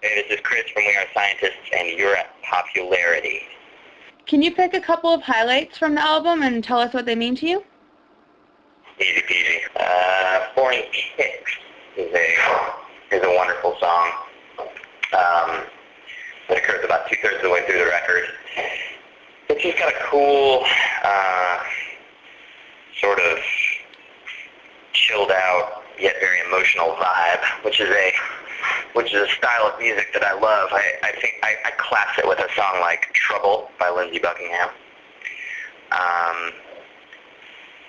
Hey, this is Chris from We Are Scientists, and you're at Popularity. Can you pick a couple of highlights from the album and tell us what they mean to you? Easy peasy. Foreign Kicks is a wonderful song. It occurs about 2/3 of the way through the record. It's just got a cool, sort of chilled out yet very emotional vibe, which is a style of music that I love. I think I class it with a song like Trouble by Lindsey Buckingham.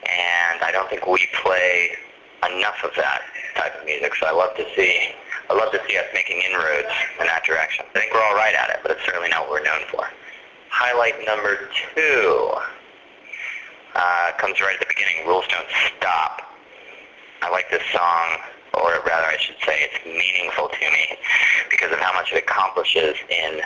And I don't think we play enough of that type of music, so I love to see us making inroads in that direction. I think we're all right at it, but it's certainly not what we're known for. Highlight number 2 comes right at the beginning, Rules Don't Stop. I like this song, or rather I should say it's meaningful to me because of how much it accomplishes in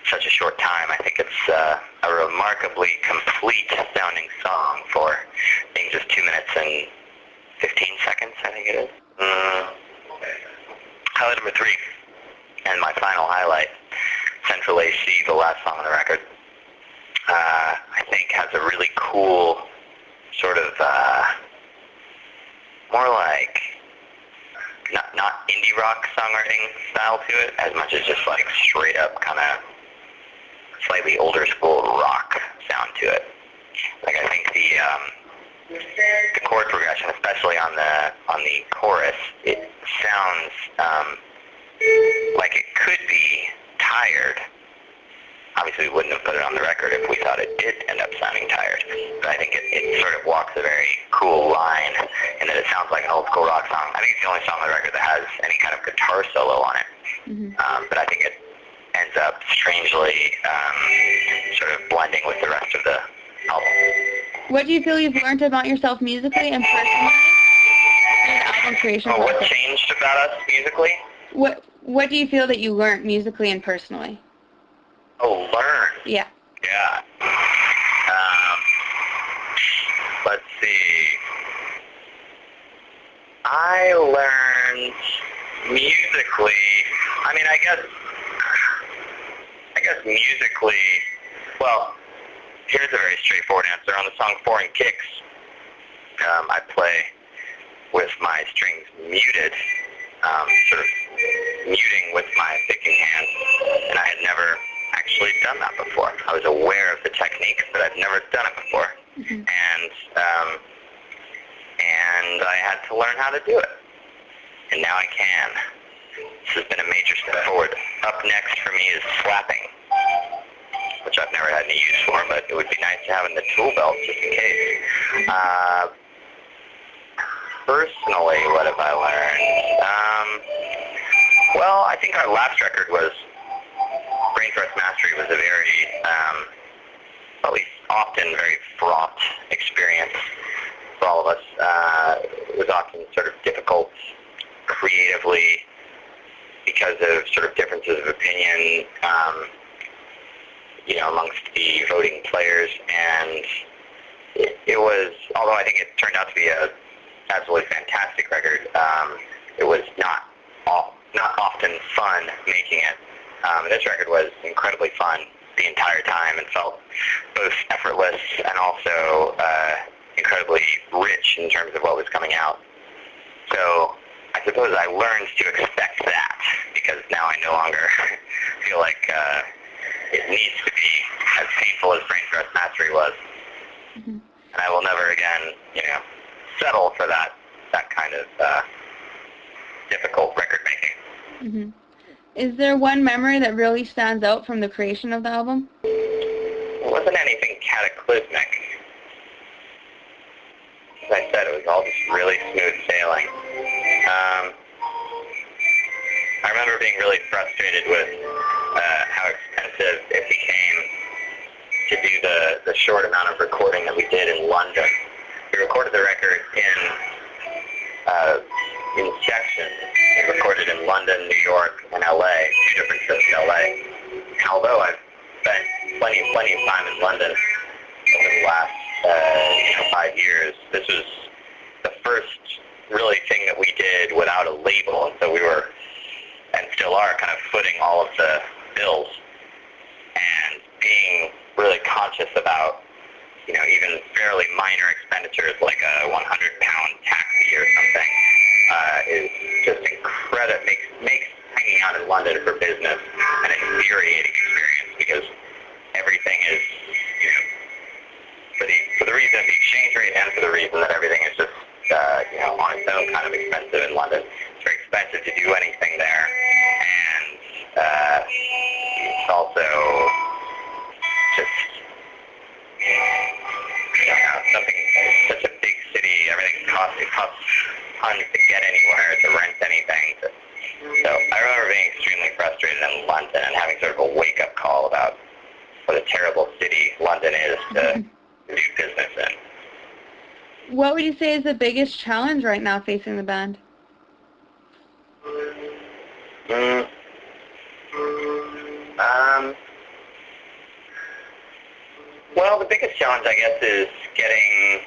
such a short time. I think it's a remarkably complete sounding song for being just 2 minutes and 15 seconds, I think it is. Highlight number 3, and my final highlight, Central AC, the last song on the record, I think has a really cool sort of, more like, not indie rock songwriting style to it, as much as just like straight up kind of slightly older school rock sound to it. Like I think the chord progression, especially on the chorus, it sounds like it could be tired. Obviously, we wouldn't have put it on the record if we thought it did end up sounding tired. But I think it sort of walks a very cool line in that it sounds like an old school rock song. I think it's the only song on the record that has any kind of guitar solo on it. Mm-hmm. But I think it ends up strangely sort of blending with the rest of the album. What do you feel you've learned about yourself musically and personally in the album creation process? What changed about us musically? What do you feel that you learned musically and personally? Oh, learn. Yeah. Yeah. Let's see. I learned musically, I guess musically, well, here's a very straightforward answer. On the song Foreign Kicks, I play with my strings muted, sort of muting with my picking hand, and I had never actually done that before. I was aware of the technique, but I've never done it before. Mm-hmm. And I had to learn how to do it. And now I can. This has been a major step forward. Up next for me is slapping, which I've never had any use for, but it would be nice to have in the tool belt just in case. Personally, what have I learned? Well, I think our last record was Brain Trust Mastery was a very, at least often, very fraught experience for all of us. It was often sort of difficult creatively because of sort of differences of opinion, amongst the voting players, and it was, although I think it turned out to be a absolutely fantastic record, it was not often fun making it. This record was incredibly fun the entire time and felt both effortless and also incredibly rich in terms of what was coming out. So I suppose I learned to expect that because now I no longer feel like it needs to be as painful as Brain Trust Mastery was. Mm-hmm. And I will never again, settle for that kind of difficult record making. Mm-hmm. Is there one memory that really stands out from the creation of the album? It wasn't anything cataclysmic. As I said, it was all just really smooth sailing. I remember being really frustrated with how expensive it became to do the short amount of recording that we did in London. We recorded the record in sections. We recorded in London, New York, and LA, 2 different trips to LA. And although I've spent plenty of time in London over the last 5 years, this was the first really thing that we did without a label, and so we were, and still are, kind of footing all of the bills and being really conscious about, even fairly minor expenditures like a 100-pound taxi or something is just incredible. Makes hanging out in London for business an infuriating experience because everything is, for the reason of the exchange rate and for the reason that everything is just, on its own kind of expensive in London. It's very expensive to do anything there, and it's also just, something, such a big city, everything costs tons to get anywhere, to rent anything. So I remember being extremely frustrated in London and having sort of a wake-up call about what a terrible city London is to do business in. What would you say is the biggest challenge right now facing the band? Well, the biggest challenge, I guess, is getting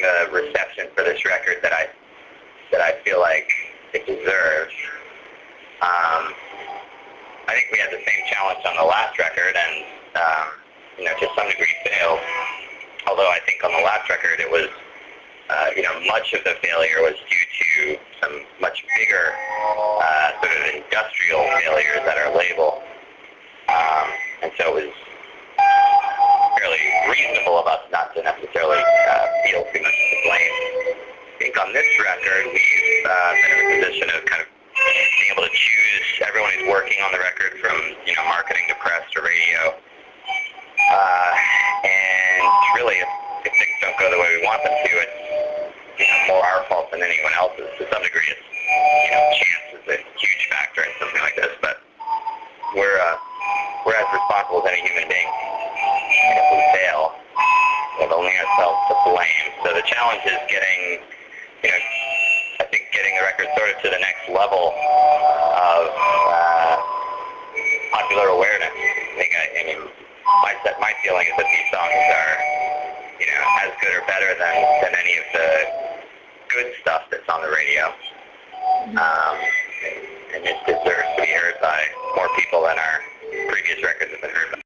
the reception for this record that I feel like it deserves. I think we had the same challenge on the last record, and to some degree failed. Although I think on the last record it was, much of the failure was due to some much bigger sort of industrial failures at our label. And so it was fairly reasonable of us not to necessarily feel too much to blame. I think on this record we've been in a position of kind of being able to choose everyone who's working on the record, from marketing to press to radio. And really, if things don't go the way we want them to, it's more our fault than anyone else's. To some degree, it's chance is a huge factor in something like this, but we're as responsible as any human being. And if we fail, we have only ourselves to blame. So the challenge is getting the record sort of to the next level of popular awareness. My feeling is that these songs are, as good or better than any of the good stuff that's on the radio. And it deserves to be heard by more people than our previous records have been heard by.